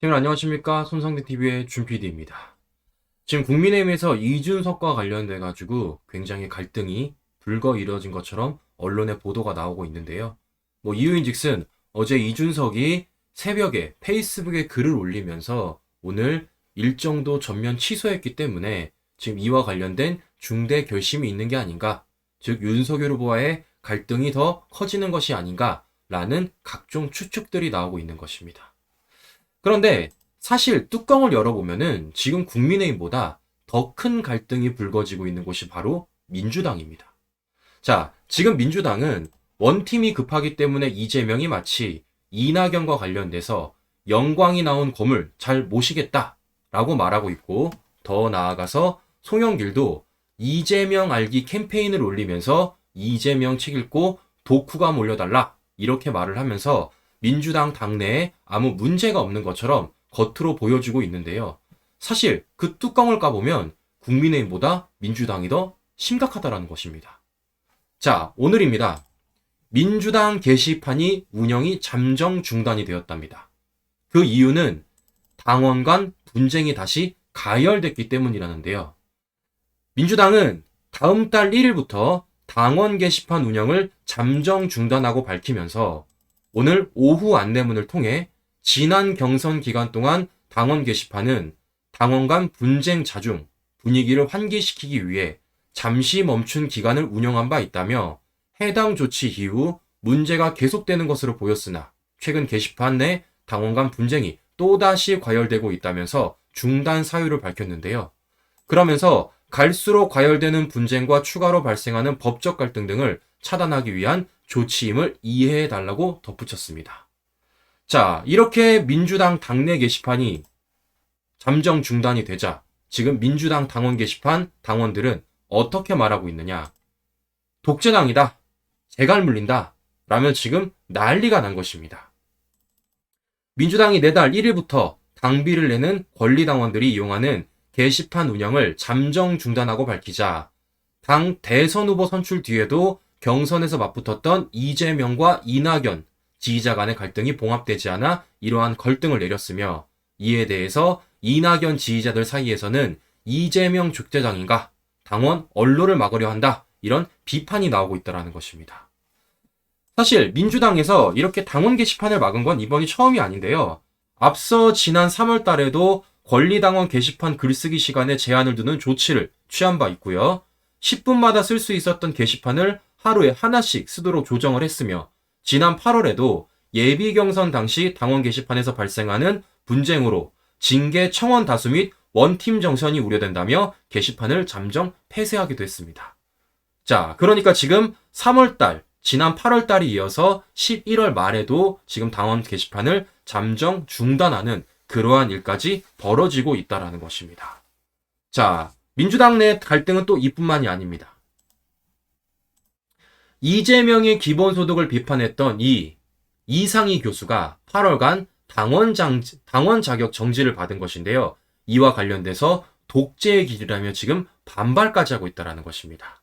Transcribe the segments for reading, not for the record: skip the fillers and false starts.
시청자 안녕하십니까? 손성대TV의 준PD입니다. 지금 국민의힘에서 이준석과 관련돼 가지고 굉장히 갈등이 불거 이뤄진 것처럼 언론에 보도가 나오고 있는데요. 이유인즉슨 어제 이준석이 새벽에 페이스북에 글을 올리면서 오늘 일정도 전면 취소했기 때문에 지금 이와 관련된 중대 결심이 있는 게 아닌가, 즉 윤석열 후보와의 갈등이 더 커지는 것이 아닌가라는 각종 추측들이 나오고 있는 것입니다. 그런데 사실 뚜껑을 열어보면은 지금 국민의힘보다 더 큰 갈등이 불거지고 있는 곳이 바로 민주당입니다. 자, 지금 민주당은 원팀이 급하기 때문에 이재명이 마치 이낙연과 관련돼서 영광이 나온 검을 잘 모시겠다라고 말하고 있고, 더 나아가서 송영길도 이재명 알기 캠페인을 올리면서 이재명 책 읽고 독후감 올려달라 이렇게 말을 하면서 민주당 당내에 아무 문제가 없는 것처럼 겉으로 보여주고 있는데요. 사실 그 뚜껑을 까보면 국민의힘보다 민주당이 더 심각하다라는 것입니다. 자, 오늘입니다. 민주당 게시판이 운영이 잠정 중단이 되었답니다. 그 이유는 당원 간 분쟁이 다시 가열됐기 때문이라는데요. 민주당은 다음 달 1일부터 당원 게시판 운영을 잠정 중단하고 밝히면서 오늘 오후 안내문을 통해 지난 경선 기간 동안 당원 게시판은 당원 간 분쟁 자중, 분위기를 환기시키기 위해 잠시 멈춘 기간을 운영한 바 있다며 해당 조치 이후 문제가 계속되는 것으로 보였으나 최근 게시판 내 당원 간 분쟁이 또다시 과열되고 있다면서 중단 사유를 밝혔는데요. 그러면서 갈수록 과열되는 분쟁과 추가로 발생하는 법적 갈등 등을 차단하기 위한 조치임을 이해해달라고 덧붙였습니다. 자, 이렇게 민주당 당내 게시판이 잠정 중단이 되자 지금 민주당 당원 게시판 당원들은 어떻게 말하고 있느냐. 독재당이다, 재갈 물린다 라며 지금 난리가 난 것입니다. 민주당이 내달 1일부터 당비를 내는 권리당원들이 이용하는 게시판 운영을 잠정 중단하고 밝히자 당 대선 후보 선출 뒤에도 경선에서 맞붙었던 이재명과 이낙연 지지자 간의 갈등이 봉합되지 않아 이러한 걸등을 내렸으며, 이에 대해서 이낙연 지지자들 사이에서는 이재명 족대장인가, 당원 언로를 막으려 한다, 이런 비판이 나오고 있다는 것입니다. 사실 민주당에서 이렇게 당원 게시판을 막은 건 이번이 처음이 아닌데요. 앞서 지난 3월 달에도 권리당원 게시판 글쓰기 시간에 제한을 두는 조치를 취한 바 있고요. 10분마다 쓸 수 있었던 게시판을 하루에 하나씩 쓰도록 조정을 했으며, 지난 8월에도 예비 경선 당시 당원 게시판에서 발생하는 분쟁으로 징계 청원 다수 및 원팀 정선이 우려된다며 게시판을 잠정 폐쇄하기도 했습니다. 자, 그러니까 지금 3월달, 지난 8월달이 이어서 11월 말에도 지금 당원 게시판을 잠정 중단하는 그러한 일까지 벌어지고 있다는 것입니다. 자, 민주당 내 갈등은 또 이뿐만이 아닙니다. 이재명의 기본소득을 비판했던 이상희 교수가 8월간 당원 자격 정지를 받은 것인데요. 이와 관련돼서 독재의 길이라며 지금 반발까지 하고 있다는 것입니다.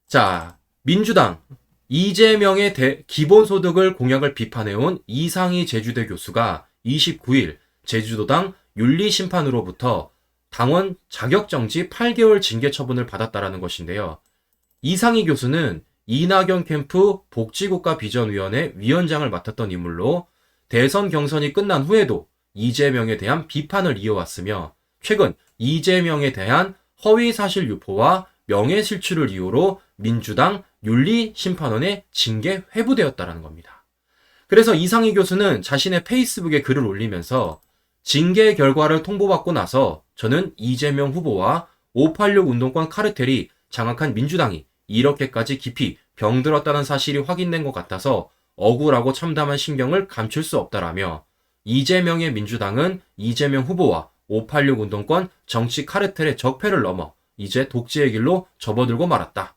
자, 민주당 이재명의 기본소득을 공약을 비판해온 이상희 제주대 교수가 29일 제주도당 윤리심판으로부터 당원 자격정지 8개월 징계 처분을 받았다는 것인데요. 이상희 교수는 이낙연 캠프 복지국가비전위원회 위원장을 맡았던 인물로 대선 경선이 끝난 후에도 이재명에 대한 비판을 이어왔으며, 최근 이재명에 대한 허위사실 유포와 명예실추를 이유로 민주당 윤리심판원에 징계 회부되었다는 겁니다. 그래서 이상희 교수는 자신의 페이스북에 글을 올리면서 징계 결과를 통보받고 나서 저는 이재명 후보와 586 운동권 카르텔이 장악한 민주당이 이렇게까지 깊이 병들었다는 사실이 확인된 것 같아서 억울하고 참담한 심경을 감출 수 없다라며, 이재명의 민주당은 이재명 후보와 586 운동권 정치 카르텔의 적폐를 넘어 이제 독재의 길로 접어들고 말았다.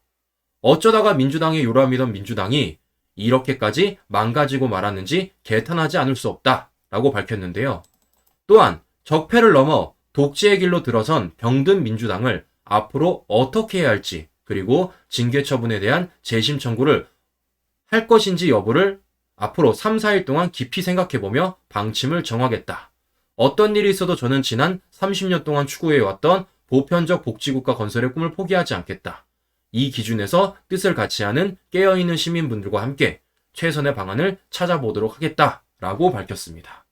어쩌다가 민주당의 요람이던 민주당이 이렇게까지 망가지고 말았는지 개탄하지 않을 수 없다 라고 밝혔는데요. 또한 적폐를 넘어 독재의 길로 들어선 병든 민주당을 앞으로 어떻게 해야 할지, 그리고 징계 처분에 대한 재심 청구를 할 것인지 여부를 앞으로 3, 4일 동안 깊이 생각해보며 방침을 정하겠다. 어떤 일이 있어도 저는 지난 30년 동안 추구해왔던 보편적 복지국가 건설의 꿈을 포기하지 않겠다. 이 기준에서 뜻을 같이 하는 깨어있는 시민분들과 함께 최선의 방안을 찾아보도록 하겠다라고 밝혔습니다.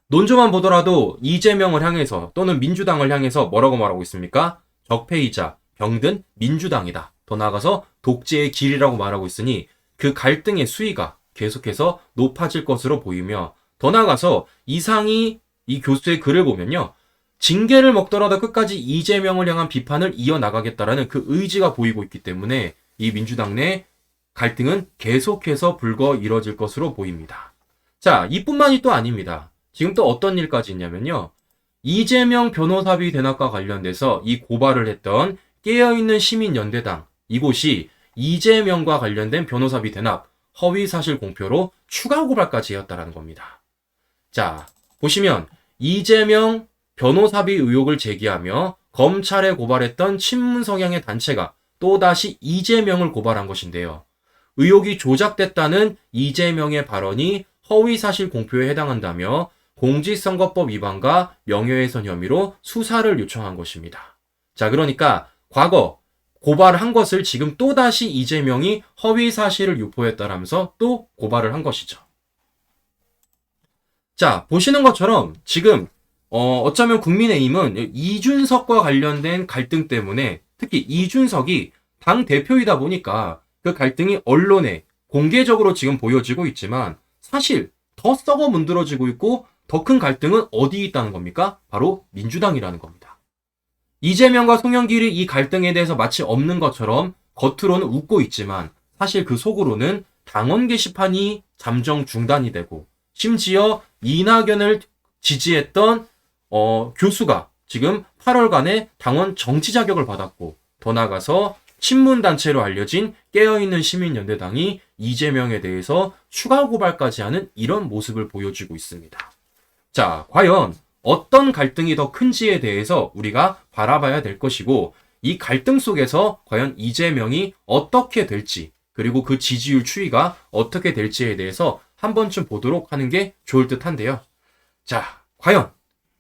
논조만 보더라도 이재명을 향해서 또는 민주당을 향해서 뭐라고 말하고 있습니까? 적폐이자 병든 민주당이다. 더 나아가서 독재의 길이라고 말하고 있으니 그 갈등의 수위가 계속해서 높아질 것으로 보이며, 더 나아가서 이상이 이 교수의 글을 보면요, 징계를 먹더라도 끝까지 이재명을 향한 비판을 이어나가겠다라는 그 의지가 보이고 있기 때문에 이 민주당 내 갈등은 계속해서 불거 이뤄질 것으로 보입니다. 자, 이뿐만이 또 아닙니다. 지금 또 어떤 일까지 있냐면요, 이재명 변호사비 대납과 관련돼서 이 고발을 했던 깨어있는 시민연대당, 이곳이 이재명과 관련된 변호사비 대납, 허위사실 공표로 추가 고발까지 했다라는 겁니다. 자, 보시면 이재명 변호사비 의혹을 제기하며 검찰에 고발했던 친문 성향의 단체가 또다시 이재명을 고발한 것인데요. 의혹이 조작됐다는 이재명의 발언이 허위사실 공표에 해당한다며 공직선거법 위반과 명예훼손 혐의로 수사를 요청한 것입니다. 자, 그러니까 과거 고발한 것을 지금 또다시 이재명이 허위사실을 유포했다라면서 또 고발을 한 것이죠. 자, 보시는 것처럼 지금 어쩌면 국민의힘은 이준석과 관련된 갈등 때문에, 특히 이준석이 당 대표이다 보니까 그 갈등이 언론에 공개적으로 지금 보여지고 있지만 사실 더 썩어 문드러지고 있고 더 큰 갈등은 어디 있다는 겁니까? 바로 민주당이라는 겁니다. 이재명과 송영길이 이 갈등에 대해서 마치 없는 것처럼 겉으로는 웃고 있지만 사실 그 속으로는 당원 게시판이 잠정 중단이 되고, 심지어 이낙연을 지지했던 교수가 지금 8월간의 당원 정치 자격을 받았고, 더 나아가서 친문단체로 알려진 깨어있는 시민연대당이 이재명에 대해서 추가 고발까지 하는 이런 모습을 보여주고 있습니다. 자, 과연 어떤 갈등이 더 큰지에 대해서 우리가 바라봐야 될 것이고, 이 갈등 속에서 과연 이재명이 어떻게 될지, 그리고 그 지지율 추이가 어떻게 될지에 대해서 한 번쯤 보도록 하는 게 좋을 듯 한데요. 자, 과연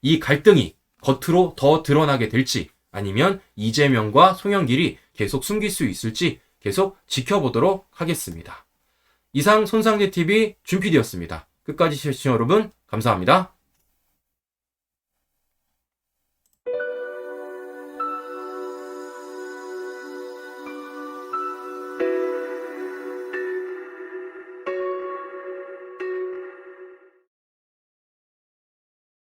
이 갈등이 겉으로 더 드러나게 될지, 아니면 이재명과 송영길이 계속 숨길 수 있을지 계속 지켜보도록 하겠습니다. 이상 손상대TV 준PD였습니다. 끝까지 시청해주신 여러분 감사합니다.